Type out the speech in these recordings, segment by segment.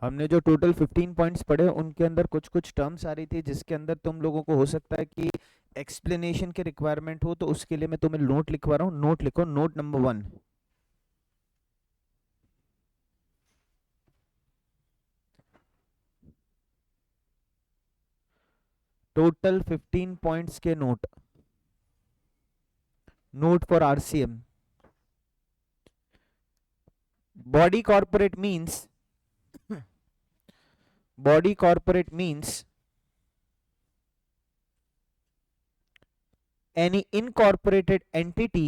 हमने जो total 15 points पढ़े उनके अंदर कुछ कुछ टर्म्स आ रही थी जिसके अंदर तुम लोगों को हो सकता है कि एक्सप्लेनेशन की रिक्वायरमेंट हो, तो उसके लिए मैं तुम्हें नोट लिखवा रहा हूँ। नोट लिखो, नोट नंबर 1। टोटल 15 पॉइंट्स के note, note for RCM. Body corporate means, body corporate means any incorporated entity.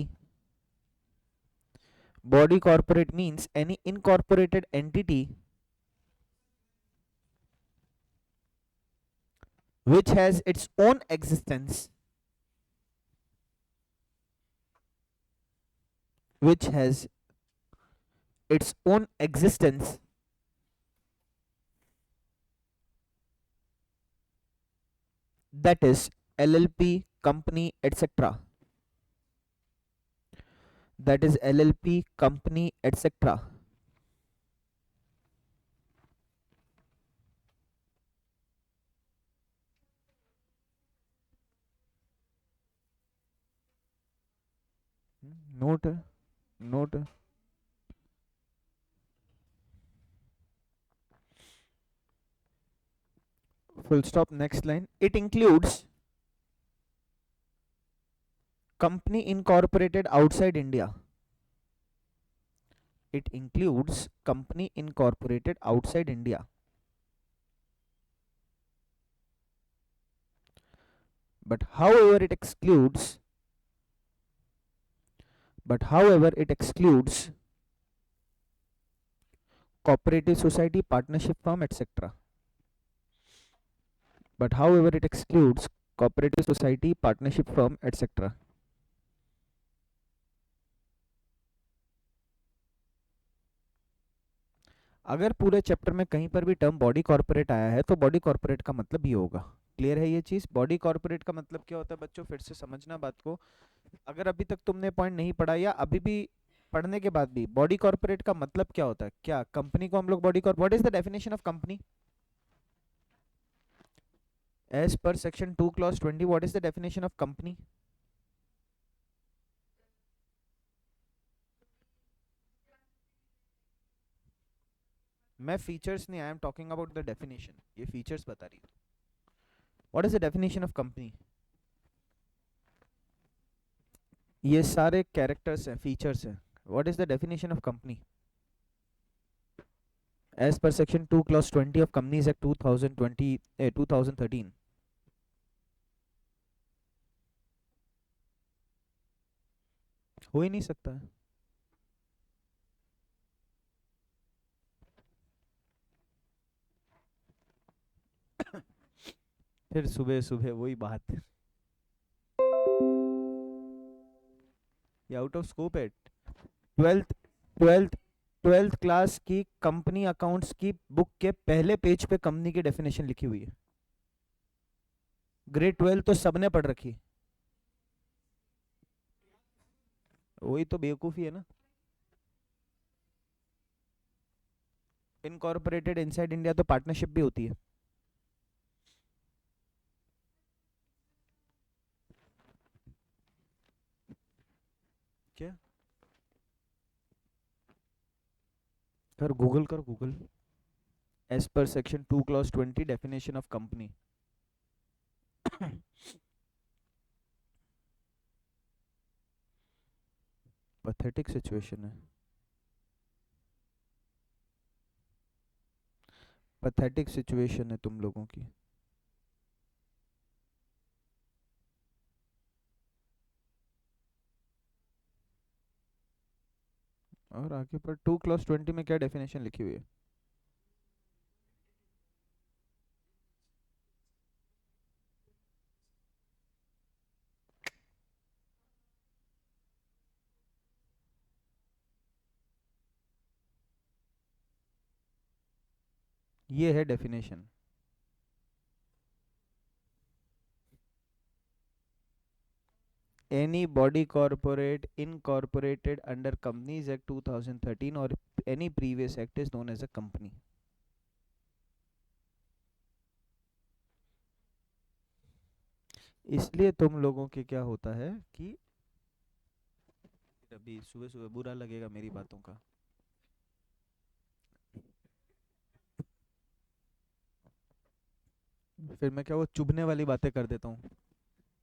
Body corporate means any incorporated entity which has its own existence, which has its own existence, that is LLP, company, etc. That is LLP, company, etc. Note, note. Full stop. Next line. It includes company incorporated outside India. It includes company incorporated outside India. But however it excludes cooperative society, partnership firm, etc. But however it excludes cooperative society, partnership firm, etc. अगर पूरे chapter में कहीं पर भी term body corporate आया है तो body corporate का मतलब ये होगा। क्लियर है ये चीज? बॉडी कॉर्पोरेट का मतलब क्या होता है बच्चों, फिर से समझना बात को। अगर अभी तक तुमने पॉइंट नहीं पढ़ा या अभी भी पढ़ने के बाद भी, बॉडी कॉर्पोरेट का मतलब क्या होता है? क्या कंपनी को हम लोग body corporate, what is the definition of company as per section 2 clause 20? What is the definition of company? मैं फीचर्स नहीं, I am talking about the definition. ये फीचर्स बता रही है। What is the definition of company? ये सारे characters हैं, features हैं। What is the definition of company as per section 2 clause 20 of companies act 2020 2013? हो ही नहीं सकता है। फिर सुबह सुबह वही बात, ये आउट ऑफ स्कोप है। ट्वेल्थ ट्वेल्थ ट्वेल्थ क्लास की कंपनी अकाउंट्स की बुक के पहले पेज पे कंपनी की डेफिनेशन लिखी हुई है। ग्रेड 12 तो सबने पढ़ रखी। वही तो बेवकूफ़ी है ना। इनकॉर्पोरेटेड इनसाइड इंडिया तो पार्टनरशिप भी होती है। क्या कर, गूगल कर, Google. As per section 2 clause 20 definition of company. Pathetic situation है, पैथेटिक सिचुएशन है तुम लोगों की। और आगे पर 2 क्लॉज 20 में क्या डेफिनेशन लिखी हुई है? ये है definition. any body corporate incorporated under Companies Act 2013 or any previous act is known as a company. इसलिए तुम लोगों के क्या होता है कि अभी सुबह सुबह बुरा लगेगा मेरी बातों का। फिर मैं क्या वो चुभने वाली बातें कर देता हूँ।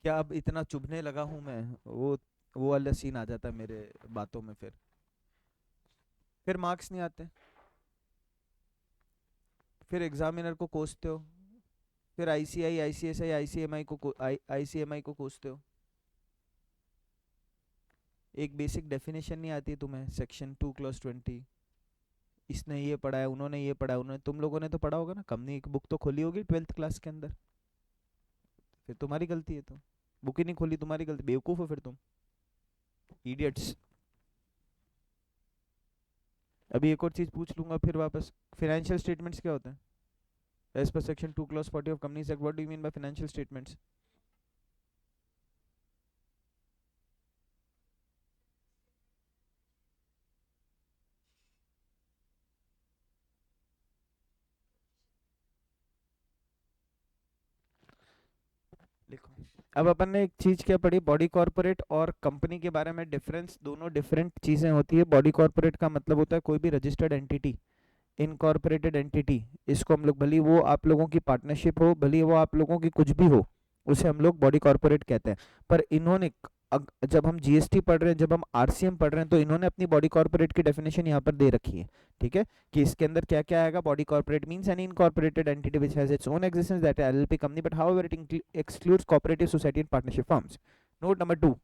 क्या अब इतना चुभने लगा हूँ मैं? वो वाला सीन आ जाता है मेरे बातों में। फिर मार्क्स नहीं आते। फिर एग्जामिनर को कोसते हो। फिर आईसीआई आईसीएसआई आईसीएमआई को कोसते हो। एक बेसिक डेफिनेशन नहीं आती तुम्हें, सेक्शन 2 क्लॉज 20। इसने ये पढ़ा है, उन्होंने ये पढ़ा है, उन्होंने, तुम लोगों ने तो पढ़ा होगा ना, कंपनी की बुक तो खोली होगी 12th क्लास के अंदर। फिर तुम्हारी गलती है तो। बुक ही नहीं खोली, तुम्हारी गलती, बेवकूफ हो फिर तुम, इडियट्स। अभी एक और चीज पूछ लूंगा फिर वापस। फाइनेंशियल स्टेटमेंट्स क्या होते हैं? As per section 2 clause 40 of companies act, what do you mean by financial statements? लिखो। अब अपन ने एक चीज क्या पढ़ी, बॉडी कॉर्पोरेट और कंपनी के बारे में डिफरेंस। दोनों डिफरेंट चीजें होती है। बॉडी कॉर्पोरेट का मतलब होता है कोई भी रजिस्टर्ड एंटिटी, इनकॉर्पोरेटेड एंटिटी। इसको हम लोग, भले ही वो आप लोगों की पार्टनरशिप हो, भले ही वो आप लोगों की कुछ भी हो, उसे हम लोग बॉडी कॉर्पोरेट कहते हैं। पर इन्होंने जब हम जीएसटी पढ़ रहे हैं, जब हम आरसीएम पढ़ रहे हैं, तो इन्होंने अपनी बॉडी कॉर्पोरेट की डेफिनेशन यहाँ पर दे रखी है। ठीक है, कि इसके अंदर क्या क्या आएगा। Body corporate means any incorporated entity which has its own existence, that LLP company, but however it excludes cooperative society and partnership firms. Note number 2,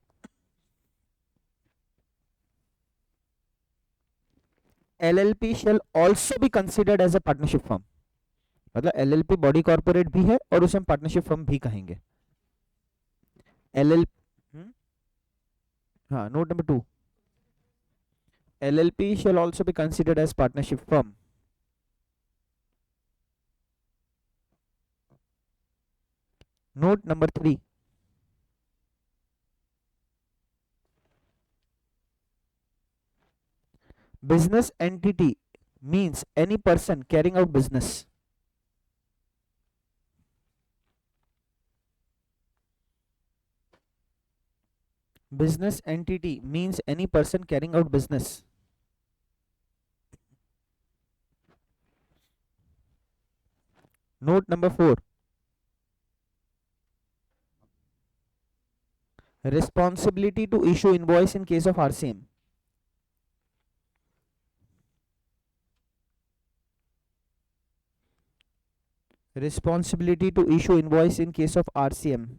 LLP shall also be considered as a partnership firm। मतलब LLP body corporate भी है और उसे हम partnership firm भी कहेंगे। LL हाँ, note number 2, LLP shall also be considered as partnership firm। Note number 3, business entity means any person carrying out business। business entity means any person carrying out business। Note number 4, responsibility to issue invoice in case of RCM। responsibility to issue invoice in case of RCM।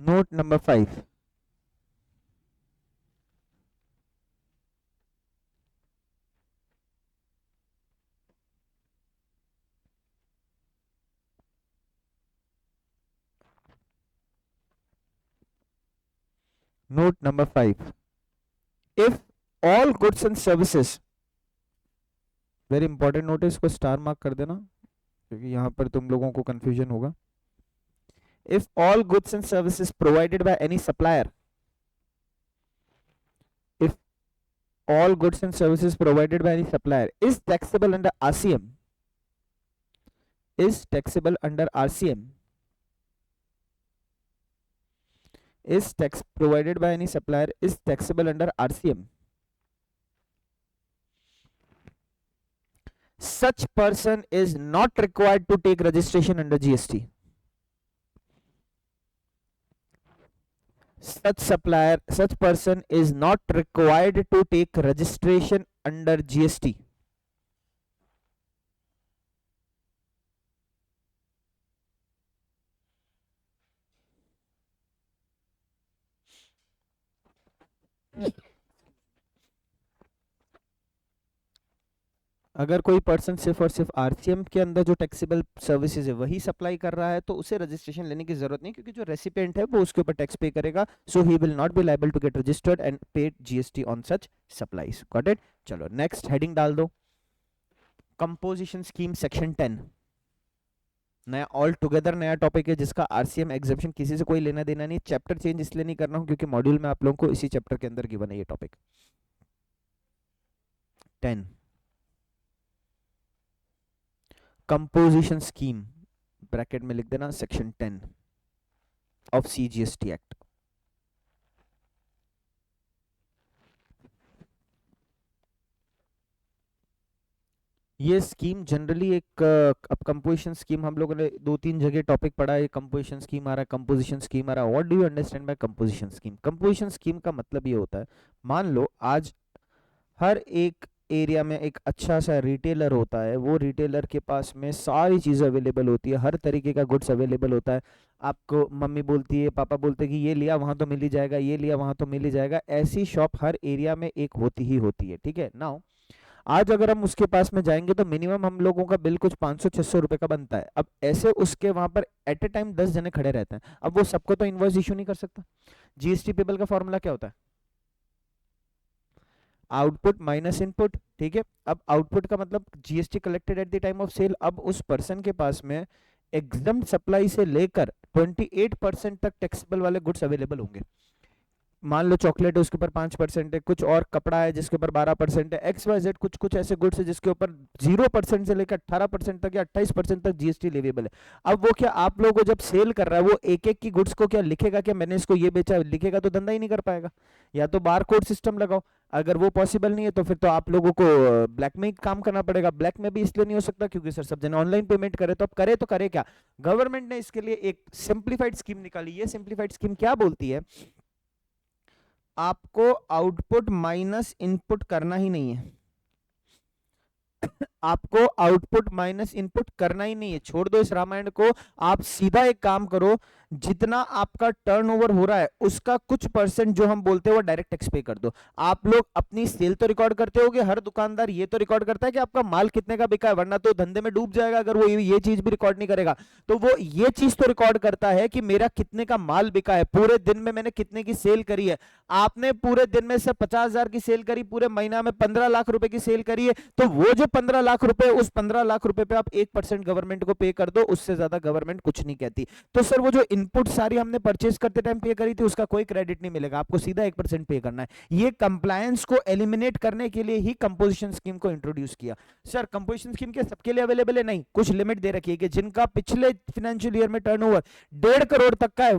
Note number 5, note number 5, if all goods and services, very important note है, इसको star mark कर देना क्योंकि यहाँ पर तुम लोगों को कंफ्यूजन होगा। if all goods and services provided by any supplier, if all goods and services provided by any supplier is taxable under RCM, is taxable under RCM, is tax provided by any supplier is taxable under RCM, such person is not required to take registration under GST। such person is not required to take registration under GST। अगर कोई person सिर्फ और सिर्फ RCM के अंदर जो taxable services है वही सप्लाई कर रहा है तो उसे रजिस्ट्रेशन लेने की जरूरत नहीं, क्योंकि जो रेसिपिएंट है वो उसके ऊपर टैक्स पे करेगा, so he will not be liable to get registered and pay GST on such supplies. Got it? चलो नेक्स्ट हेडिंग डाल दो, कंपोजिशन स्कीम सेक्शन 10। नया ऑल टुगेदर नया टॉपिक है जिसका आरसीएम एग्जेम्पशन किसी से कोई लेना देना नहीं। चैप्टर चेंज इसलिए नहीं कर रहा हूं क्योंकि मॉड्यूल में आप लोगों को इसी चैप्टर के अंदर गिवन है ये टॉपिक 10, कंपोजिशन स्कीम, ब्रैकेट में लिख देना सेक्शन 10 ऑफ सीजीएसटी एक्ट। ये स्कीम जनरली एक अब कंपोजिशन स्कीम हम लोगों ने दो तीन जगह टॉपिक पढ़ा है, कंपोजिशन स्कीम आ रहा है, कंपोजिशन स्कीम आ रहा है। What do you understand bye composition scheme? Composition scheme का मतलब ये होता है, मान लो आज हर एक एरिया में एक अच्छा सा रिटेलर होता है, वो रिटेलर के पास में सारी चीज़ें अवेलेबल होती है, हर तरीके का गुड्स अवेलेबल होता है। आपको मम्मी बोलती है, पापा बोलते हैं कि ये लिया वहाँ तो मिल ही जाएगा, ये लिया वहाँ तो मिल ही जाएगा, ऐसी शॉप हर एरिया में एक होती ही होती है। ठीक है, नाउ आज अगर हम उसके पास में जाएंगे तो मिनिमम हम लोगों का बिल कुछ 500-600 रुपए का बनता है। अब ऐसे उसके वहां पर एट ए टाइम 10 जने खड़े रहते हैं, अब वो सबको तो इनवॉइस इशू नहीं कर सकता। जीएसटी पेबल का फॉर्मूला क्या होता है? Output minus input. ठीक है, अब आउटपुट का मतलब GST collected at the time of sale. अब उस पर्सन के पास में एग्जाम सप्लाई से लेकर 28% तक टैक्सेबल वाले गुड्स अवेलेबल होंगे। मान लो चॉकलेट है उसके ऊपर 5% है, कुछ और कपड़ा है जिसके ऊपर 12% है, एक्स वाई जेड कुछ कुछ ऐसे गुड्स है जिसके ऊपर 0% से लेकर 18% तक या 28% तक जीएसटी लेवेबल है। अब वो क्या आप लोगों को जब सेल कर रहा है वो एक एक की गुड्स को क्या लिखेगा कि मैंने इसको ये बेचा? लिखेगा तो धंधा ही नहीं कर पाएगा। या तो बार कोड सिस्टम लगाओ, अगर वो पॉसिबल नहीं है तो फिर तो आप लोगों को ब्लैक में ही काम करना पड़ेगा। ब्लैक में भी इसलिए नहीं हो सकता क्योंकि सर सब जने ऑनलाइन पेमेंट करे, तो करे क्या? गवर्नमेंट ने इसके लिए एक सिंप्लीफाइड स्कीम निकाली। ये सिंप्लीफाइड स्कीम क्या बोलती है? आपको आउटपुट माइनस इनपुट करना ही नहीं है। आपको आउटपुट माइनस इनपुट करना ही नहीं है, छोड़ दो इस रामायण को। आप सीधा एक काम करो, जितना आपका टर्नओवर हो रहा है उसका कुछ परसेंट जो हम बोलते हैं वो डायरेक्ट टैक्स पे कर दो। आप लोग अपनी सेल तो रिकॉर्ड करते होगे, हर दुकानदार ये तो रिकॉर्ड करता है कि आपका माल कितने का बिका है, वरना तो धंधे में डूब जाएगा अगर वो ये चीज भी रिकॉर्ड नहीं करेगा। तो वो ये चीज तो रिकॉर्ड करता है कि मेरा कितने का माल बिका है, पूरे दिन में मैंने कितने की सेल करी है। आपने पूरे दिन में से 50,000 की सेल करी, पूरे महीना में 15 लाख रुपए की सेल करी है, तो वो जो 15 लाख रुपए, उस 15 लाख रुपए पे आप 1% गवर्नमेंट को पे कर दो, उससे ज्यादा गवर्नमेंट कुछ नहीं कहती। तो सर वो जो इनपुट सारी हमने परचेज करते टाइम पे करी थी उसका कोई क्रेडिट नहीं मिलेगा, आपको सीधा 1% पे करना है। ये कंप्लायंस को एलिमिनेट करने के लिए ही कंपोजिशन स्कीम को इंट्रोड्यूस किया। सर कंपोजिशन स्कीम के सबके लिए अवेलेबल है? नहीं, कुछ लिमिट दे रखी है कि जिनका पिछले फाइनेंशियल ईयर में टर्नओवर 1.5 करोड़ तक का है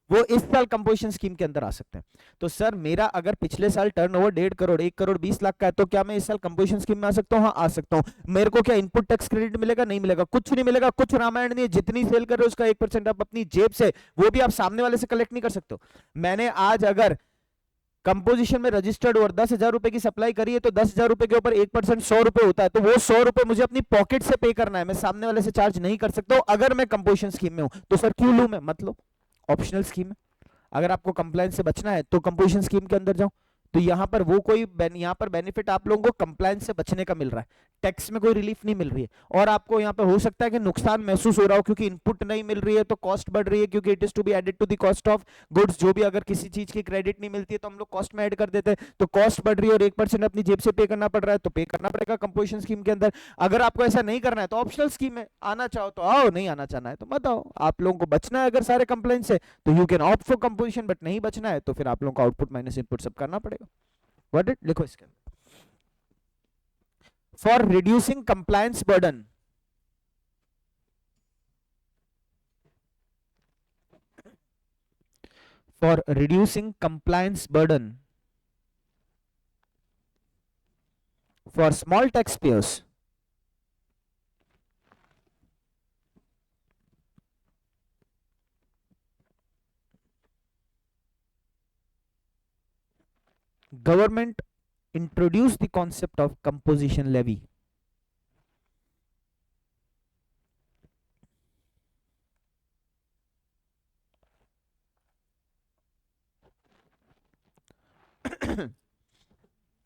वो इस साल कंपोजिशन स्कीम के अंदर आ सकते हैं। तो सर मेरा अगर पिछले साल टर्नओवर 1.5 करोड़ 1,20,00,000 का है तो क्या मैं इस साल कंपोजिशन स्कीम में आ सकता हूँ? हाँ आ सकता हूँ। मेरे को क्या इनपुट टैक्स क्रेडिट मिलेगा? नहीं मिलेगा, कुछ नहीं मिलेगा, कुछ रामायण नहीं है। जितनी सेल कर रहे हो उसका 1% आप अपनी जेब से, वो भी आप सामने वाले से कलेक्ट नहीं कर सकते हो। मैंने आज अगर कंपोजिशन में रजिस्टर्ड और 10,000 रुपए की सप्लाई करी है तो 10,000 रुपए के ऊपर 1% 100 रुपए होता है, तो वो 100 रुपए मुझे अपनी पॉकेट से पे करना है, मैं सामने वाले से चार्ज नहीं कर सकता हूं अगर मैं कंपोजिशन स्कीम में हूं। तो सर क्यों लूं मैं? मत लो, ऑप्शनल स्कीम है। अगर आपको कंप्लायंस से बचना है तो कंपोजिशन स्कीम के अंदर जाओ। तो यहां पर वो कोई यहां पर बेनिफिट आप लोगों को कंप्लायंस से बचने का मिल रहा है, टैक्स में कोई रिलीफ नहीं मिल रही है। और आपको यहां पर हो सकता है कि नुकसान महसूस हो रहा हो क्योंकि इनपुट नहीं मिल रही है तो कॉस्ट बढ़ रही है, क्योंकि it is to be added to the cost of goods. जो भी अगर किसी चीज की क्रेडिट नहीं मिलती है तो हम लोग कॉस्ट में ऐड कर देते हैं, तो कॉस्ट बढ़ रही है और 1% अपनी जेब से पे करना पड़ रहा है, तो पे करना पड़ेगा कंपोजिशन स्कीम के अंदर। अगर आपको ऐसा नहीं करना है तो ऑप्शनल स्कीम है, आना चाहो तो आओ, नहीं आना चाहना है तो मत आओ। आप लोगों को बचना है अगर सारे कंप्लेंट से तो you can opt for composition, but नहीं बचना है तो फिर आप लोगों को आउटपुट माइनस इनपुट सब करना पड़ेगा। व्हाट इट लिखो इसके अंदर, for reducing compliance burden, for reducing compliance burden for small taxpayers, government introduced the concept of composition levy.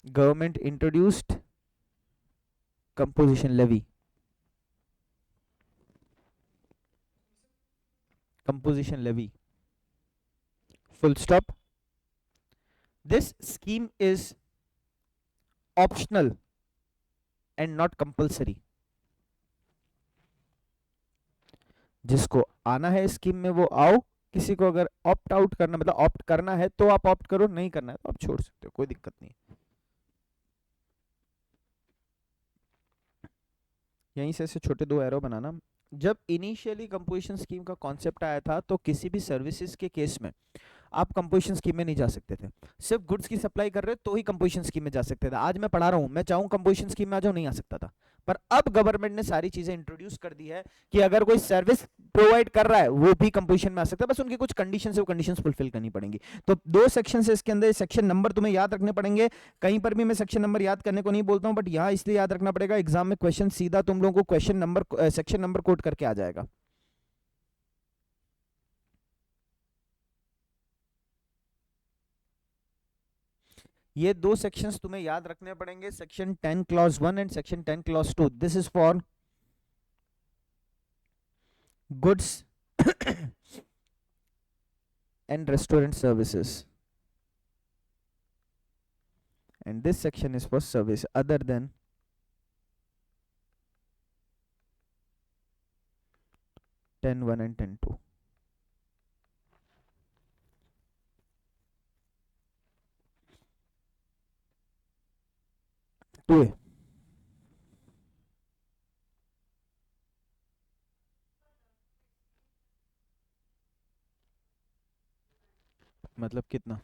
Government introduced composition levy. Composition levy. Full stop. This scheme is optional and not compulsory. जिसको आना है scheme में वो आओ, किसी को अगर opt out करना मतलब ऑप्ट करना है तो आप ऑप्ट करो, नहीं करना है तो आप छोड़ सकते हो, कोई दिक्कत नहीं। यहीं से ऐसे छोटे दो एरो बनाना। जब इनिशियली कंपोजिशन स्कीम का कॉन्सेप्ट आया था तो किसी भी सर्विसेज के केस में आप कंपोजिशन स्कीम में नहीं जा सकते थे। सिर्फ गुड्स की सप्लाई कर रहे हो तो ही कंपोजिशन स्कीम में जा सकते थे। आज मैं पढ़ा रहा हूं, मैं चाहूं कंपोजिशन स्कीम में आ जाऊं, नहीं आ सकता था। पर अब गवर्नमेंट ने सारी चीजें इंट्रोड्यूस कर दी है कि अगर कोई सर्विस प्रोवाइड कर रहा है वो भी कंपोजिशन में आ सकता है, बस उनकी कुछ कंडीशन है, वो कंडीशन फुलफिल करनी पड़ेंगी। तो दो सेक्शन है इसके अंदर, सेक्शन नंबर तुम्हें याद रखने पड़ेंगे। कहीं पर भी मैं सेक्शन नंबर याद करने को नहीं बोलता हूं, बट यहां इसलिए याद रखना पड़ेगा, एग्जाम में क्वेश्चन सीधा तुम लोगों को question number section number quote करके आ जाएगा। ये दो सेक्शंस तुम्हें याद रखने पड़ेंगे, section 10 clause 1 and section 10 clause 2। This is for goods and restaurant services, and this section is for service other than 10(1) and 10(2). To ए मतलब कितना?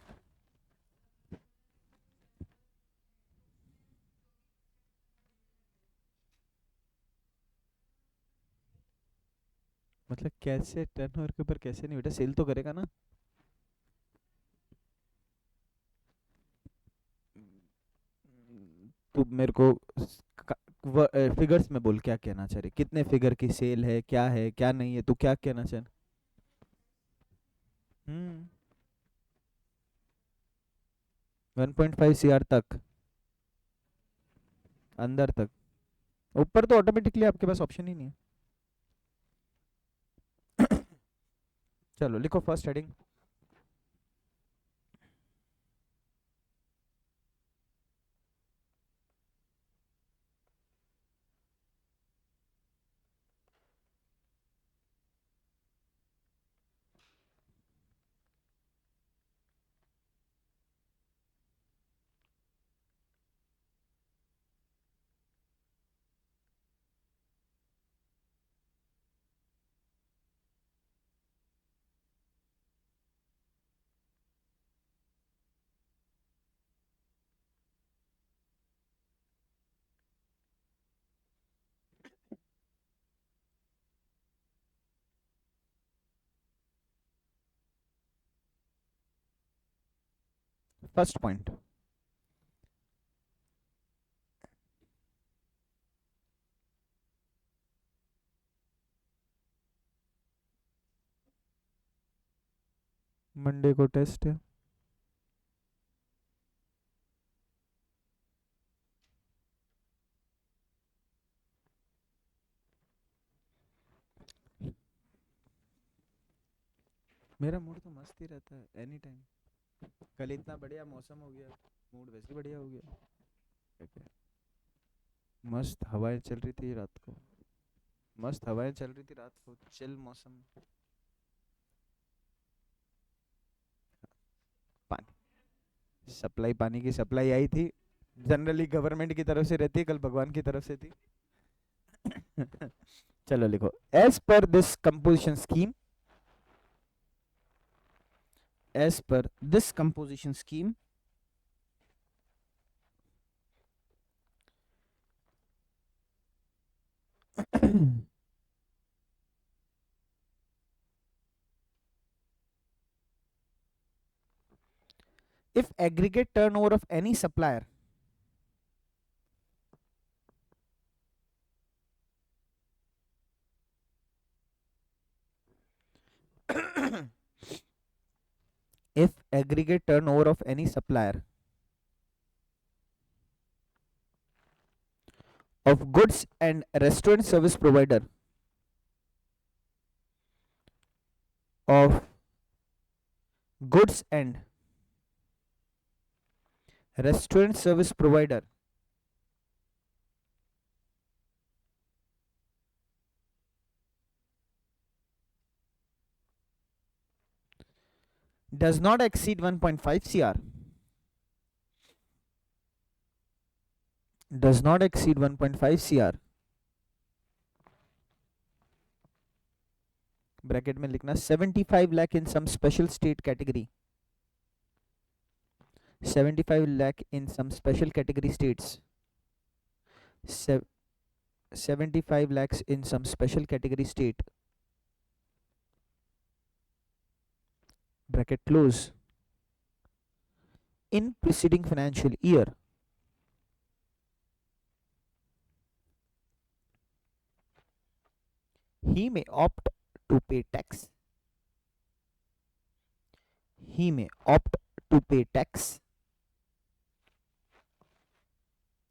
मतलब कैसे टर्नओवर के ऊपर कैसे? नहीं बेटा, सेल तो करेगा ना। तू मेरे को फिगर्स में बोल, क्या कहना चाह रही, कितने फिगर की सेल है क्या नहीं है, तू क्या कहना चाह? हम्म 1.5 CR तक, अंदर तक। ऊपर तो ऑटोमेटिकली आपके पास ऑप्शन ही नहीं है। चलो लिखो first heading. First point, Monday को टेस्ट है। मेरा मूड तो मस्त ही रहता है एनी टाइम। कल इतना बढ़िया मौसम हो गया, मूड वैसे ही बढ़िया हो गया। क्या क्या? मस्त हवाएं चल रही थी रात को, मस्त हवाएं चल रही थी रात को, चिल मौसम। पानी सप्लाई, पानी की सप्लाई आई थी, जनरली गवर्नमेंट की तरफ से रहती है, कल भगवान की तरफ से थी। चलो लिखो, as per this composition scheme, as per this composition scheme if aggregate turnover of any supplier if aggregate turnover of any supplier of goods and restaurant service provider of goods and restaurant service provider does not exceed 1.5 cr, does not exceed 1.5 cr, bracket में लिखना 75 lakh in some special state category, 75 lakh in some special category states, 75 lakhs in some special category state, bracket close, in preceding financial year, he may opt to pay tax, he may opt to pay tax,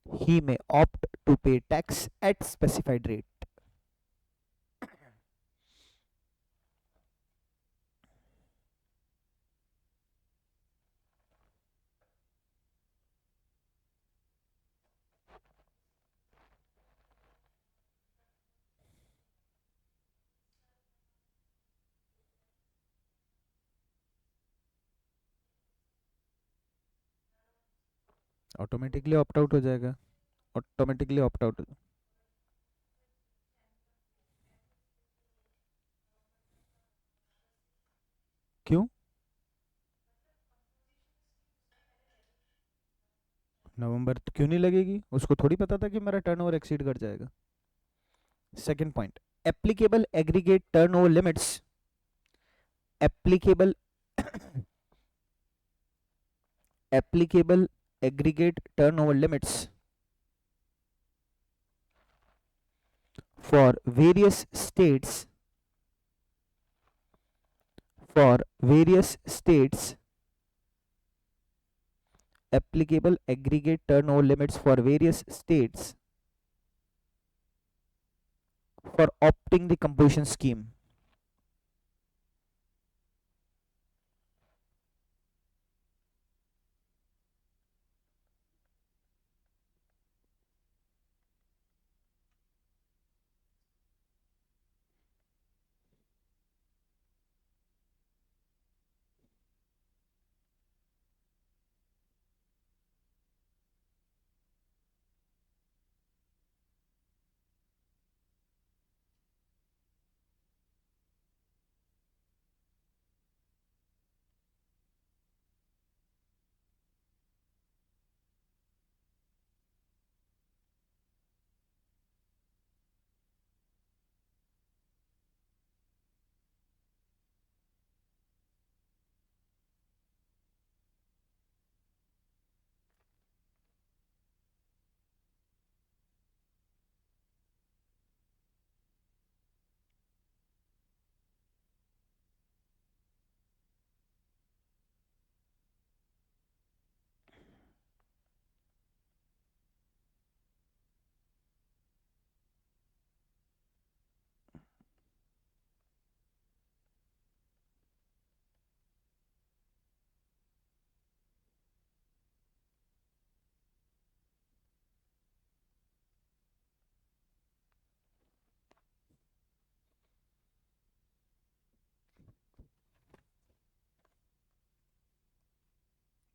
he may opt to pay tax at specified rate. Automatically opt out हो जाएगा, automatically opt out. क्यों? नवंबर क्यों नहीं लगेगी? उसको थोड़ी पता था कि मेरा टर्नओवर एक्सीड कर जाएगा। Second point, applicable aggregate turnover limits, applicable applicable aggregate turnover limits for various states, for various states, applicable aggregate turnover limits for various states for opting the composition scheme.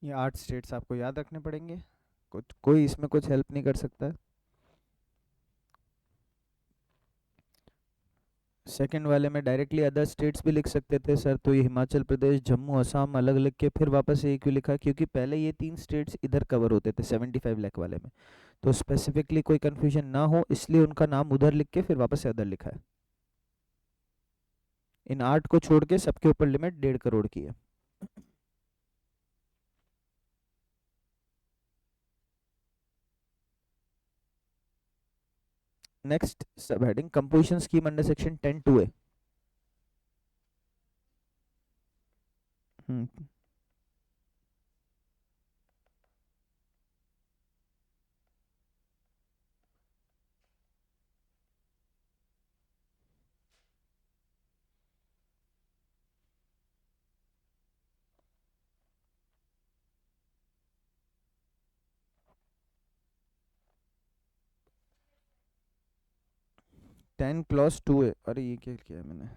ये 8 states आपको याद रखने पड़ेंगे, कुछ कोई इसमें कुछ हेल्प नहीं कर सकता। सेकंड वाले में डायरेक्टली अदर स्टेट्स भी लिख सकते थे सर, तो ये हिमाचल प्रदेश, जम्मू, असम अलग लिख के फिर वापस ये क्यों लिखा? क्योंकि पहले ये 3 स्टेट्स इधर कवर होते थे 75 लाख वाले में, तो स्पेसिफिकली कोई कंफ्यूजन ना हो इसलिए उनका नाम उधर लिख के फिर वापस से अदर लिखा है। इन 8 को छोड़ के सबके ऊपर लिमिट 1.5 करोड़ की है। नेक्स्ट सब heading composition scheme under section 10(2)(a). 10 clause 2 है। अरे ये क्या किया है मैंने?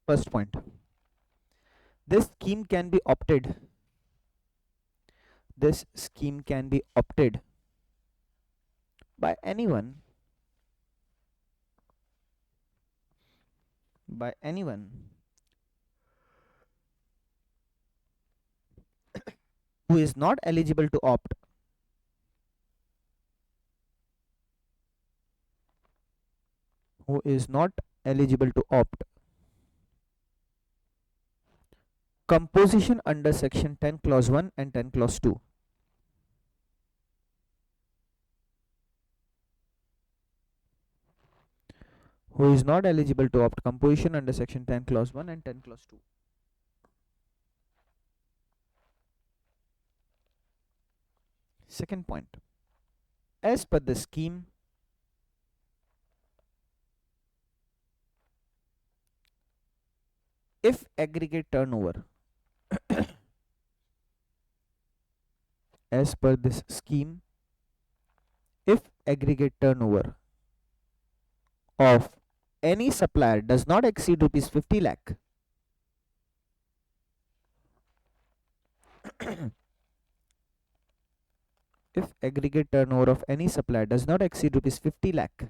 First point, this scheme can be opted this scheme can be opted by anyone who is not eligible to opt who is not eligible to opt composition under section 10 clause 1 and 10 clause 2. Who is not eligible to opt composition under section 10 clause 1 and 10 clause 2. Second point, as per the scheme, if aggregate turnover as per this scheme, if aggregate turnover of any supplier does not exceed rupees 50 lakh if aggregate turnover of any supplier does not exceed rupees 50 lakh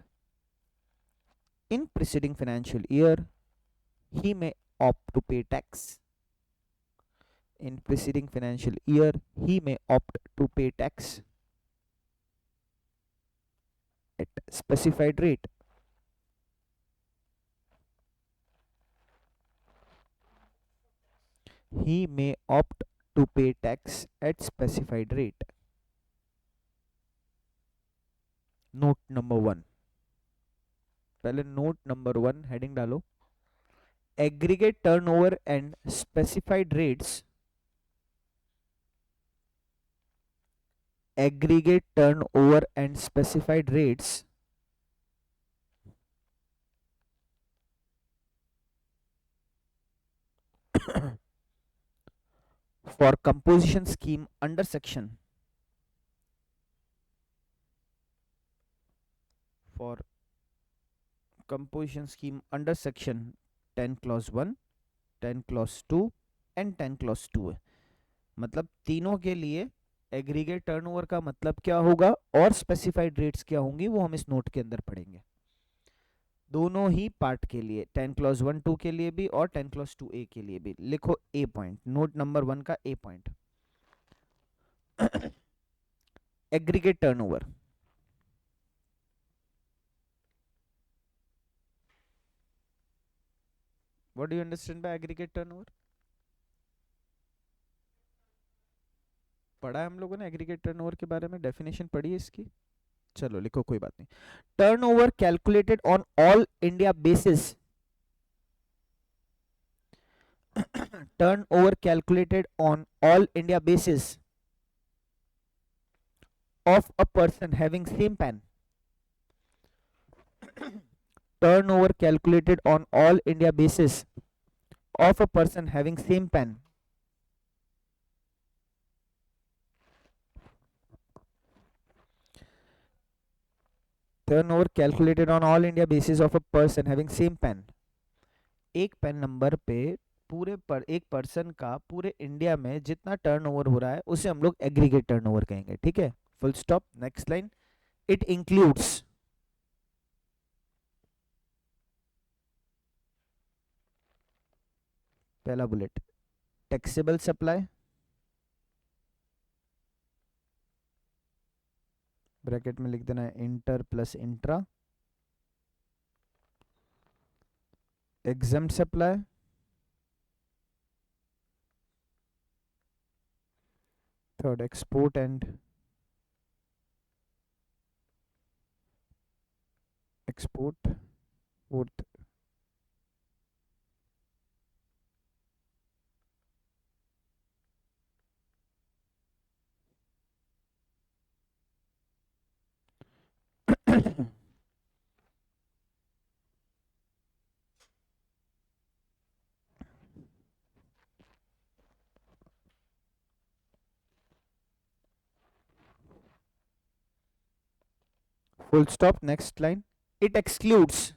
in preceding financial year, he may opt to pay tax. In preceding financial year, he may opt to pay tax at specified rate. He may opt to pay tax at specified rate. Note number 1, पहले note number 1 heading डालो, aggregate turnover and specified rates, aggregate turnover and specified rates for composition scheme under section for composition scheme under section 10 clause 1, 10 clause 2 and 10 clause 2 है। मतलब तीनों के लिए aggregate turnover का मतलब क्या होगा और स्पेसिफाइड रेट्स क्या होंगी वो हम इस नोट के अंदर पढ़ेंगे, दोनों ही पार्ट के लिए, 10 क्लॉज 1 2 के लिए भी और 10 क्लॉज 2 ए के लिए भी। लिखो ए पॉइंट, नोट नंबर 1 का A point, aggregate turnover what do you understand by aggregate turnover? पढ़ा है हम लोगों ने एग्रीगेट टर्नओवर के बारे में, डेफिनेशन पढ़ी है इसकी? चलो लिखो, कोई बात नहीं। Turnover calculated on all India basis turnover calculated on all India basis of a person having same PAN. Turnover calculated on all India basis of a person having same PAN. Turnover calculated on all India basis of a person having same PAN. एक pan number पे पूरे पर एक person का पूरे India में जितना turnover हो रहा है उसे हम लोग एग्रीगेट टर्नओवर कहेंगे, ठीक है, full stop. Next line, it includes, पहला बुलेट, टैक्सेबल सप्लाई ब्रैकेट में लिख देना है inter plus intra, exempt supply, third export and export, fourth full stop, next line. It excludes.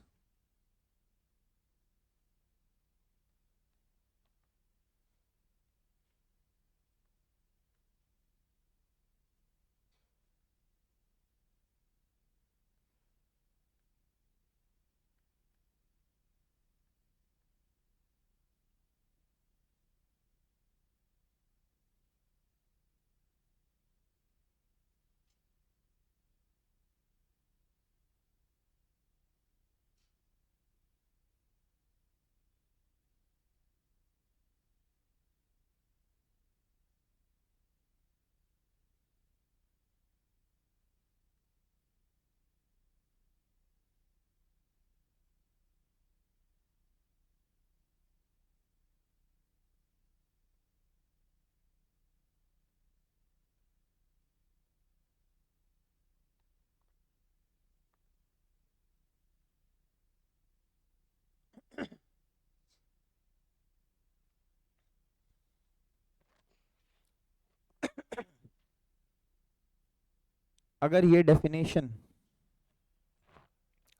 अगर ये डेफिनेशन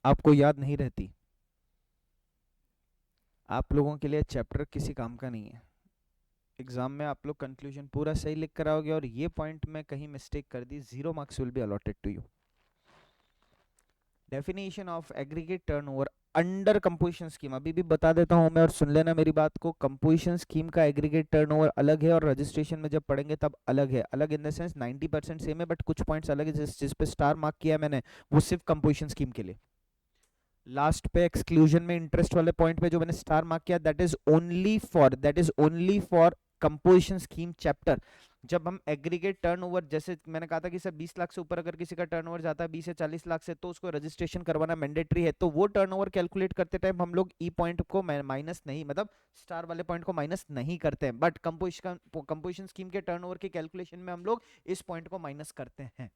आपको याद नहीं रहती, आप लोगों के लिए चैप्टर किसी काम का नहीं है। एग्जाम में आप लोग कंक्लूजन पूरा सही लिख कर आओगे और ये पॉइंट में कहीं मिस्टेक कर दी, 0 marks will be allotted to you. Definition of aggregate turnover under composition scheme, अभी भी बता देता हूं मैं और सुन लेना मेरी बात को। कंपोजिशन स्कीम का एग्रीगेट टर्नओवर अलग है और रजिस्ट्रेशन में जब पढ़ेंगे तब अलग है। अलग इन द सेंस 90% सेम है, बट कुछ पॉइंट्स अलग है। जिस पे स्टार मार्क किया मैंने वो सिर्फ कंपोजिशन स्कीम के लिए। लास्ट पे एक्सक्लूजन में इंटरेस्ट वाले पॉइंट पे जो मैंने स्टार मार्क किया, that is only for composition scheme chapter. जब हम एग्रीगेट टर्नओवर, जैसे मैंने कहा था कि सर 20 लाख से ऊपर अगर किसी का टर्नओवर जाता है 20 से 40 लाख से, तो उसको रजिस्ट्रेशन करवाना मैंडेटरी है। तो वो टर्नओवर कैलकुलेट करते टाइम हम लोग ई पॉइंट को माइनस नहीं, मतलब स्टार वाले पॉइंट को माइनस नहीं करते हैं, बट कंपोजिशन स्कीम के टर्नओवर की कैलकुलेशन में हम लोग इस पॉइंट को माइनस करते हैं।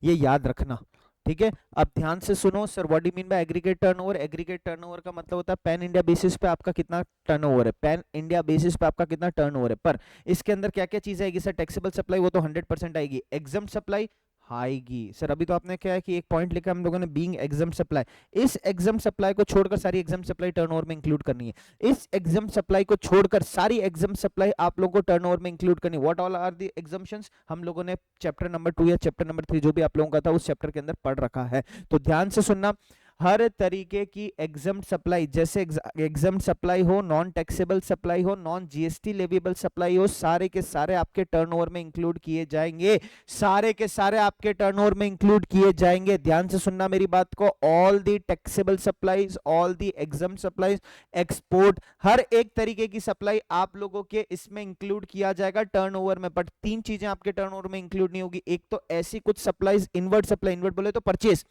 ये याद रखना, ठीक है। अब ध्यान से सुनो sir, what do mean by aggregate turnover. Aggregate turnover का मतलब होता है पैन इंडिया बेसिस पे आपका कितना टर्नओवर है, पैन इंडिया बेसिस पे आपका कितना टर्नओवर है। पर इसके अंदर क्या क्या चीज आएगी सर? टैक्सेबल सप्लाई वो तो 100% आएगी। एग्जम्प्ट सप्लाई आएगी सर। अभी तो आपने क्या है कि एक पॉइंट लिखा हम लोगों ने, बीइंग एग्जम्प्ट सप्लाई। इस एग्जम्प्ट सप्लाई को छोड़कर सारी एग्जम्प्ट सप्लाई टर्नओवर में इंक्लूड करनी है। इस एग्जम्प्ट सप्लाई को छोड़कर सारी एग्जम्प्ट सप्लाई आप लोगों को टर्नओवर में इंक्लूड करनी है। What all are the exemptions, हम लोगों ने चैप्टर नंबर 2 या चैप्टर नंबर 3 जो भी आप लोगों का था उस चैप्टर के अंदर पढ़ रखा है। तो ध्यान से सुनना, हर तरीके की एग्जम्प्ट सप्लाई, जैसे एग्जम्प्ट सप्लाई हो, नॉन टैक्सेबल सप्लाई हो, नॉन जीएसटी लेविएबल सप्लाई हो, सारे के सारे आपके टर्नओवर में इंक्लूड किए जाएंगे। सारे के सारे आपके टर्नओवर में इंक्लूड किए जाएंगे। ध्यान से सुनना मेरी बात को। All the taxable supplies, all the exempt supplies, export, हर एक तरीके की सप्लाई आप लोगों के इसमें इंक्लूड किया जाएगा टर्नओवर में। बट 3 चीजें आपके टर्नओवर में इंक्लूड नहीं होगी। एक तो ऐसी कुछ सप्लाईज, इनवर्ट सप्लाई, इनवर्ट बोले तो परचेज,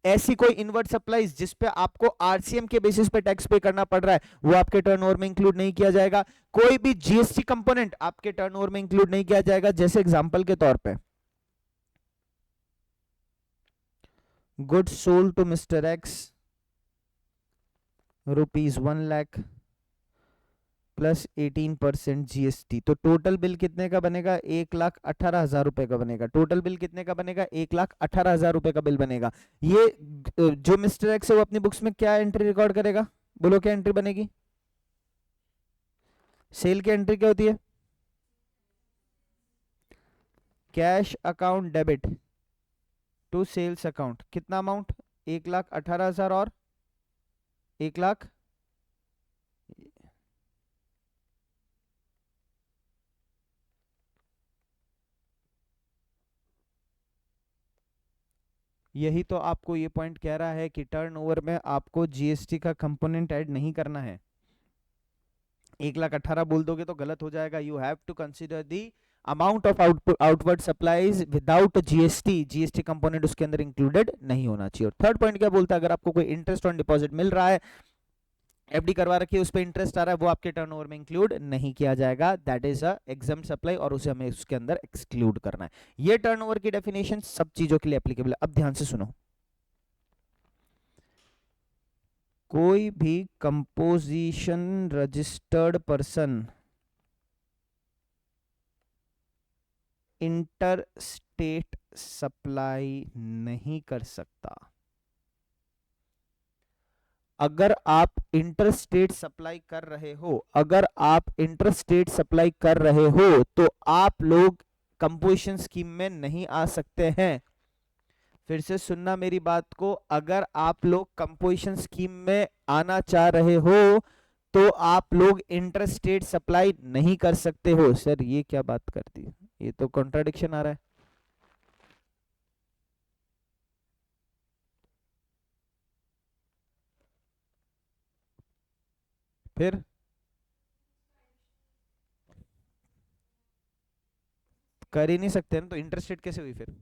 ऐसी कोई इनवर्ट सप्लाईज जिस पे आपको आरसीएम के बेसिस पे टैक्स पे करना पड़ रहा है, वो आपके टर्नओवर में इंक्लूड नहीं किया जाएगा। कोई भी जीएसटी कंपोनेंट आपके टर्नओवर में इंक्लूड नहीं किया जाएगा। जैसे एग्जांपल के तौर पे goods sold to mister X ₹1 lakh plus 18% GST, तो टोटल बिल कितने का बनेगा? 1,18,000 रुपए का बनेगा। टोटल बिल कितने का बनेगा? 1,18,000 रुपए का बिल बनेगा। ये जो मिस्टर एक्स है वो अपनी बुक्स में क्या एंट्री रिकॉर्ड करेगा? बोलो क्या एंट्री बनेगी? सेल की एंट्री क्या होती है? Cash account debit to sales account. कितना अमाउंट? 1,18,000 और 1 लाख। यही तो आपको ये पॉइंट कह रहा है कि टर्नओवर में आपको जीएसटी का कंपोनेंट ऐड नहीं करना है। 1,18,000 बोल दोगे तो गलत हो जाएगा। You have to consider the amount of outward supplies without GST. GST component उसके अंदर इंक्लूडेड नहीं होना चाहिए। और थर्ड पॉइंट क्या बोलता है? अगर आपको कोई इंटरेस्ट ऑन डिपॉजिट मिल रहा है, एफडी करवा रखी है, उस पर इंटरेस्ट आ रहा है, वो आपके टर्नओवर में इंक्लूड नहीं किया जाएगा। That is a exempt supply और उसे हमें उसके अंदर एक्सक्लूड करना है। ये टर्नओवर की डेफिनेशन सब चीजों के लिए एप्लीकेबल है। अब ध्यान से सुनो, कोई भी composition registered person inter state supply नहीं कर सकता। अगर आप इंटर स्टेट सप्लाई कर रहे हो, अगर आप इंटर स्टेट सप्लाई कर रहे हो तो आप लोग कंपोजिशन स्कीम में नहीं आ सकते हैं। फिर से सुनना मेरी बात को, अगर आप लोग कंपोजिशन स्कीम में आना चाह रहे हो तो आप लोग इंटर स्टेट सप्लाई नहीं कर सकते हो। सर ये क्या बात कर दी, ये तो कॉन्ट्राडिक्शन आ रहा है। फिर कर ही नहीं सकते ना, तो इंटर स्टेट कैसे हुई फिर?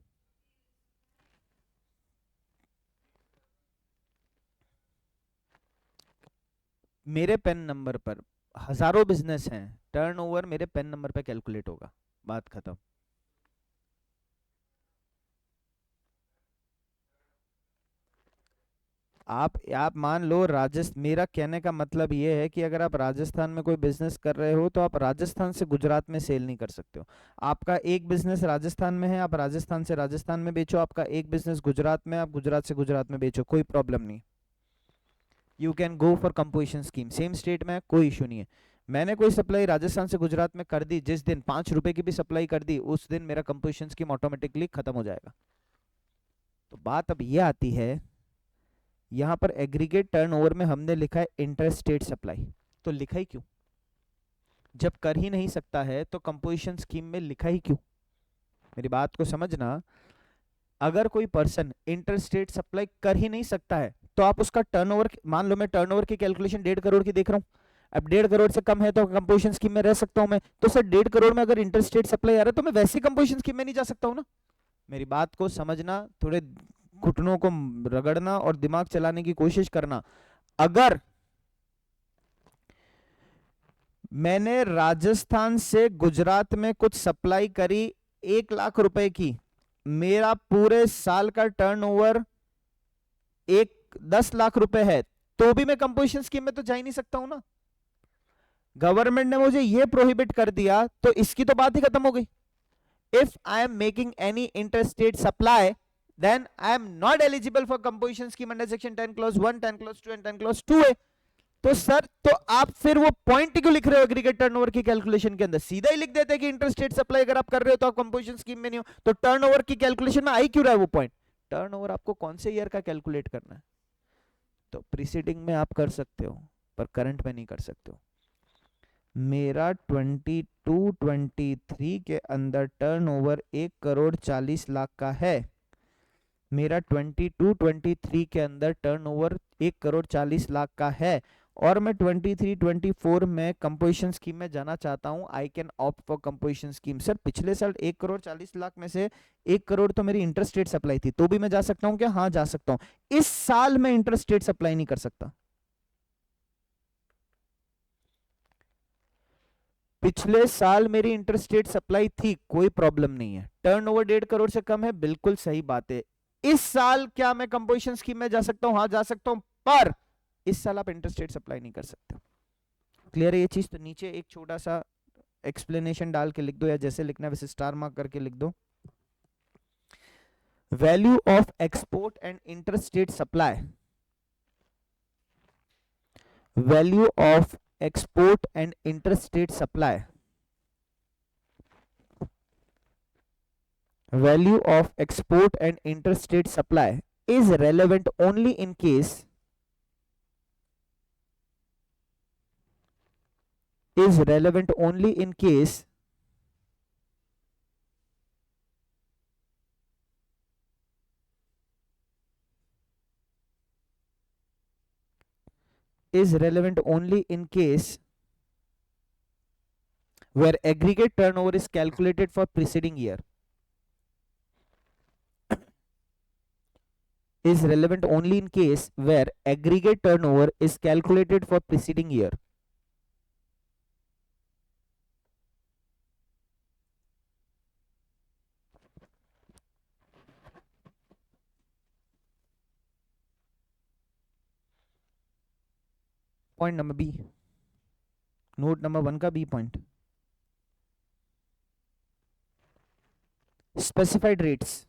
मेरे पेन नंबर पर हजारों बिजनेस हैं, टर्नओवर मेरे पेन नंबर पे कैलकुलेट होगा, बात खत्म। आप मान लो राजस्थान, मेरा कहने का मतलब ये है कि अगर आप राजस्थान में कोई बिजनेस कर रहे हो तो आप राजस्थान से गुजरात में सेल नहीं कर सकते हो। आपका एक बिजनेस राजस्थान में है, आप राजस्थान से राजस्थान में बेचो, आपका एक बिजनेस गुजरात में, आप गुजरात से गुजरात में बेचो, कोई प्रॉब्लम नहीं। You can go for composition scheme, same state में है, कोई इशू नहीं है। मैंने कोई सप्लाई राजस्थान से गुजरात में कर दी, जिस दिन 5 रुपए की भी सप्लाई कर दी, उस दिन मेरा कंपोजिशन स्कीम ऑटोमेटिकली खत्म हो जाएगा। तो बात अब ये आती है, यहां पर एग्रीगेट टर्नओवर में हमने लिखा है इंटर स्टेट सप्लाई, तो लिखा ही क्यों? जब कर ही नहीं सकता है तो कंपोजिशन स्कीम में लिखा ही क्यों? मेरी बात को समझना, अगर कोई पर्सन इंटर स्टेट सप्लाई कर ही नहीं सकता है तो आप उसका टर्नओवर, मान लो मैं टर्नओवर की कैलकुलेशन 1.5 करोड़ की देख रहा हूं, अब 1.5 करोड़ से कम है तो कंपोजिशन स्कीम में रह सकता हूं मैं, तो सर 1.5 करोड़ में अगर इंटर स्टेट सप्लाई आ रहा है तो मैं वैसे कंपोजिशन स्कीम में नहीं जा सकता हूं ना। मेरी बात को समझना, थोड़े घुटनों को रगड़ना और दिमाग चलाने की कोशिश करना। अगर मैंने राजस्थान से गुजरात में कुछ सप्लाई करी 1 लाख रुपए की, मेरा पूरे साल का टर्नओवर एक 10 लाख रुपए है, तो भी मैं कंपोजिशन स्कीम में तो जा ही नहीं सकता हूं ना। गवर्नमेंट ने मुझे ये प्रोहिबिट कर दिया तो इसकी तो बात ही खत्म हो गई। If I am making any interstate supply then I am not eligible for composition scheme under section 10 clause 1, 10 clause 2 and 10 clause 2A। तो सर तो आप फिर वो पॉइंट क्यों लिख रहे हो एग्रीगेट टर्नओवर की कैलकुलेशन के अंदर? सीधा ही लिख देते हैं कि इंटरस्टेट सप्लाई अगर आप कर रहे हो तो आप कंपोजिशन स्कीम में नहीं हो, तो टर्नओवर की कैलकुलेशन में आई क्यों रहा है वो पॉइंट? टर्नओवर आपको कौन से ईयर का कैलकुलेट करना है? तो प्रीसीडिंग में आप कर सकते हो पर करंट में नहीं कर सकते हो। मेरा 22-23 के अंदर टर्नओवर 1 करोड़ 40 लाख का है। मेरा 22-23 के अंदर टर्नओवर 1 करोड़ 40 लाख का है और मैं 23-24 में कंपोजिशन स्कीम में जाना चाहता हूं। I can opt for composition scheme. Sir पिछले साल 1 करोड़ 40 लाख में से 1 करोड़ तो मेरी इंटरस्टेट सप्लाई थी, तो भी मैं जा सकता हूं क्या? हाँ जा सकता हूं। इस साल मैं इंटरस्टेट सप्लाई नहीं कर सकता। पिछले साल मेरी इंटरस्टेट सप्लाई थी, कोई प्रॉब्लम नहीं है। टर्नओवर 1.5 करोड़ से कम है, बिल्कुल सही बात है। इस साल क्या मैं कंपोजिशन स्कीम में जा सकता हूं? हाँ जा सकता हूं, पर इस साल आप इंटरस्टेट सप्लाई नहीं कर सकते। क्लियर है ये चीज? तो नीचे एक छोटा सा एक्सप्लेनेशन डाल के लिख दो, या जैसे लिखना है वैसे स्टार मार्क करके लिख दो। Value of export and interstate supply, value of export and interstate supply, value of export and interstate supply is relevant only in case, is relevant only in case is relevant only in case where aggregate turnover is calculated for preceding year, is relevant only in case where aggregate turnover is calculated for preceding year। Point number B, note number 1 का B point. Specified rates.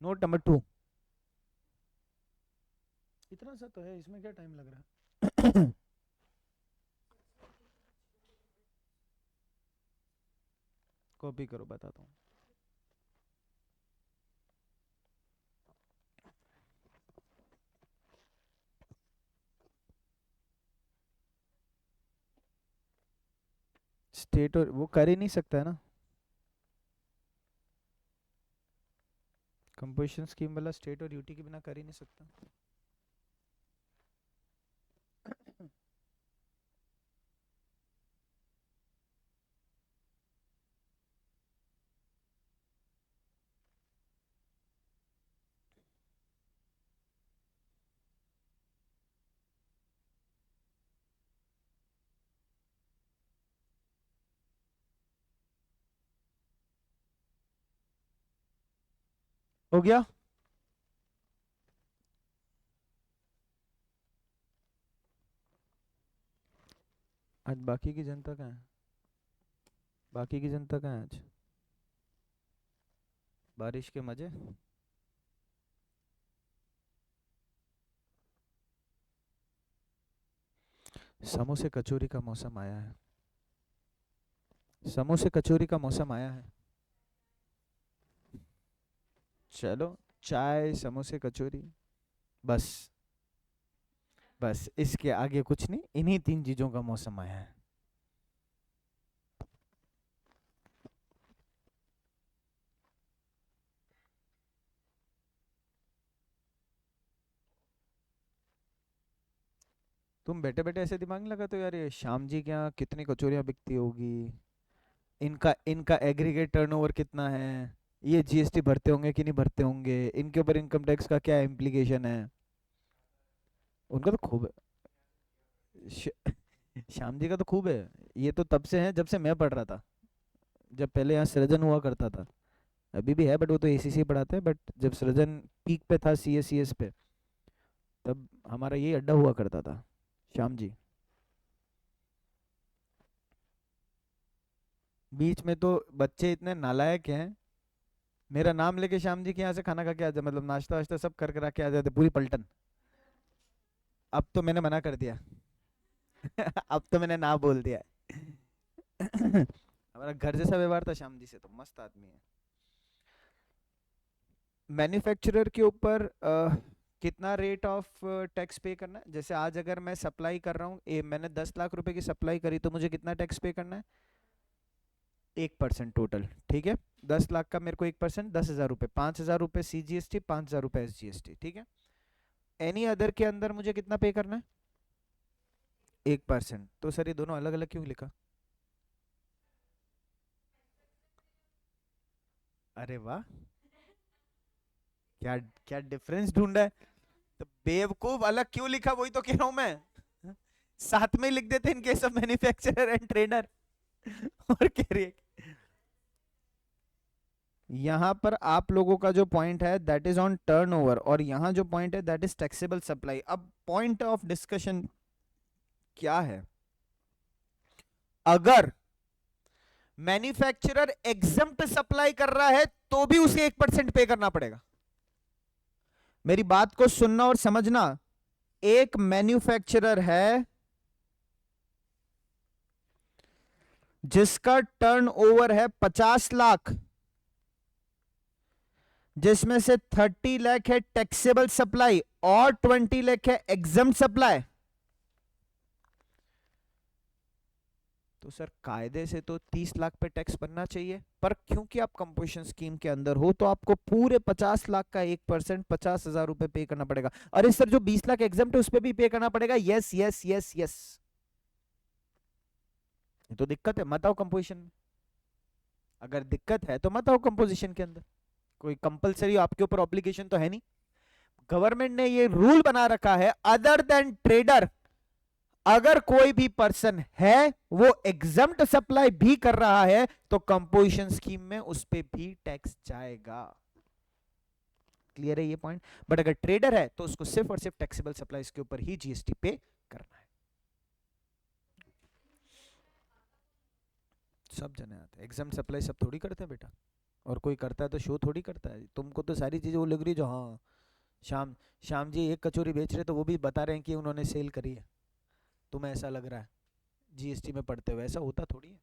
Note number 2। इतना सा तो है, इसमें क्या time लग रहा है? कॉपी करो, बताता हूँ। स्टेट और वो कर ही नहीं सकता है ना, कंपोजिशन स्कीम वाला स्टेट और यूटी के बिना कर ही नहीं सकता। हो गया। आज बाकी की जनता कहाँ है? बाकी की जनता कहाँ है आज? बारिश के मजे। समोसे कचौरी का मौसम आया है। समोसे कचौरी का मौसम आया है। चलो, चाय समोसे कचौरी, बस। बस इसके आगे कुछ नहीं, इन्हीं 3 चीजों का मौसम आया है। तुम बैठे बैठे ऐसे दिमाग नहीं लगाते हो यार, ये श्याम जी के यहाँ कितनी कचौरियाँ बिकती होगी, इनका इनका एग्रीगेट टर्नओवर कितना है, ये जीएसटी भरते होंगे कि नहीं भरते होंगे, इनके ऊपर इनकम टैक्स का क्या इम्प्लीकेशन है। उनका तो खूब है। श्याम जी का तो खूब है। ये तो तब से है जब से मैं पढ़ रहा था, जब पहले यहाँ सृजन हुआ करता था। अभी भी है बट वो तो एसीसी पढ़ाते हैं, बट जब सृजन पीक पे था सीएस पे, तब हमारा यही अड्डा हुआ करता था, श्याम जी। बीच में तो बच्चे इतने नालायक हैं, मेरा नाम लेके श्याम जी के यहाँ से खाना खा के आ जाते, मतलब नाश्ता वाश्ता सब कर करा के आ जाते पूरी पलटन। अब तो मैंने मना कर दिया। अब तो मैंने ना बोल दिया है। हमारा घर जैसा व्यवहार था श्याम जी से, तो मस्त आदमी है। मैन्युफैक्चरर के ऊपर कितना रेट ऑफ टैक्स पे करना है? जैसे आज अगर मैं सप्लाई कर रहा हूँ, मैंने 10 लाख रुपए की सप्लाई करी, तो मुझे कितना टैक्स पे करना है? 1% टोटल, ठीक है। 10 लाख का मेरे को 1%, 10,000 रुपये, 5,000 रुपये CGST, 5,000 रुपये SGST, ठीक है। एनी अदर के अंदर मुझे कितना पे करना है? 1%। तो सर ये दोनों अलग अलग क्यों लिखा? अरे वाह, क्या क्या डिफरेंस ढूंढा है। तो बेवकूफ, अलग क्यों लिखा, वही तो कह रहा हूं मैं। साथ में ही लिख देते in case of manufacturer and trader. और कह रही है यहां पर आप लोगों का जो पॉइंट है दैट इज ऑन टर्नओवर, और यहां जो पॉइंट है दैट इज टैक्सेबल सप्लाई। अब पॉइंट ऑफ डिस्कशन क्या है? अगर मैन्युफैक्चरर एग्जम्प्ट सप्लाई कर रहा है तो भी उसे 1% पे करना पड़ेगा। मेरी बात को सुनना और समझना। एक मैन्युफैक्चरर है जिसका टर्नओवर है 50 लाख, जिसमें से 30 लाख है टैक्सेबल सप्लाई और 20 लाख है एग्जम्प्ट सप्लाई। तो सर कायदे से तो 30 लाख पे टैक्स बनना चाहिए, पर क्योंकि आप कंपोजिशन स्कीम के अंदर हो तो आपको पूरे 50 लाख का 1%, 50,000 रुपए पे करना पड़ेगा। अरे सर जो 20 लाख एग्जम्प्ट है उस पर भी पे करना पड़ेगा। यस यस यस यस, ये तो दिक्कत है, मत आओ कंपोजिशन में। अगर दिक्कत है तो मत आओ कंपोजिशन के अंदर। कोई कंपलसरी आपके ऊपर ऑब्लिगेशन तो है नहीं। गवर्नमेंट ने ये रूल बना रखा है, अदर देन ट्रेडर अगर कोई भी पर्सन है वो एग्जम्प्ट सप्लाई भी कर रहा है तो कंपोजिशन स्कीम में उस पे भी टैक्स जाएगा। क्लियर है ये पॉइंट? बट अगर ट्रेडर है तो उसको सिर्फ और सिर्फ टैक्सेबल सप्लाईज के ऊपर ही जीएसटी पे करना है। सब जने आते हैं, एग्जाम सप्लाई सब थोड़ी करते हैं बेटा। और कोई करता है तो शो थोड़ी करता है। तुमको तो सारी चीजें वो लग रही है जो, हाँ श्याम श्याम जी एक कचौरी बेच रहे तो वो भी बता रहे हैं कि उन्होंने सेल करी है, तुम्हें ऐसा लग रहा है जीएसटी में पढ़ते हुए। ऐसा होता थोड़ी है।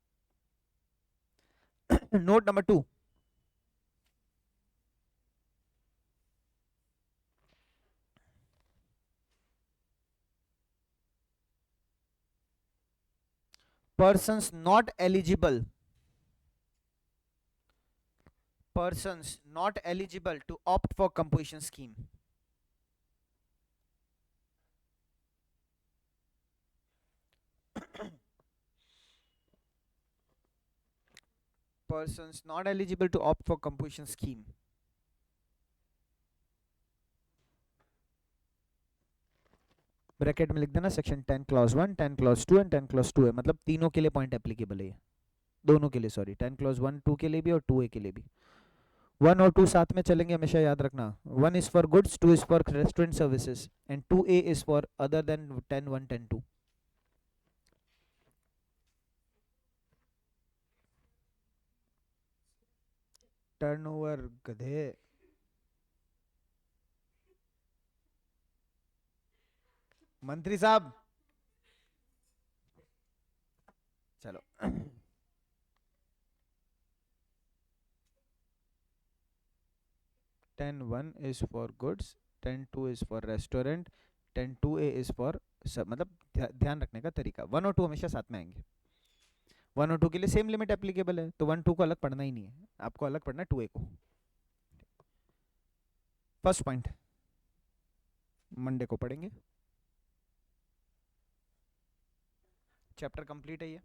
Note number 2, persons not eligible, persons not eligible to opt for composition scheme. Persons not eligible to opt for composition scheme. Bracket में लिख देना section 10 clause 1, 10 clause 2 and 10 clause 2 है, मतलब तीनों के लिए पॉइंट एप्लीकेबल है। दोनों के लिए, सॉरी, 10 क्लॉज 1 2 के लिए भी और 2A के लिए भी। 1 और 2 साथ में चलेंगे, हमेशा याद रखना। 1 is for goods, 2 is for restaurant services and 2A is for other than 10 1 10 2। Turnover गधे। मंत्री साहब चलो। 10 1 is for goods, 10 2 is for restaurant, 10 2A is for सब, मतलब ध्यान रखने का तरीका। 1 और 2 हमेशा साथ में आएंगे। 1 और 2 के लिए सेम लिमिट एप्लीकेबल है, तो 1 2 को अलग पढ़ना ही नहीं है, आपको अलग पढ़ना है 2A को। फर्स्ट पॉइंट मंडे को पढ़ेंगे, चैप्टर कंप्लीट है ये।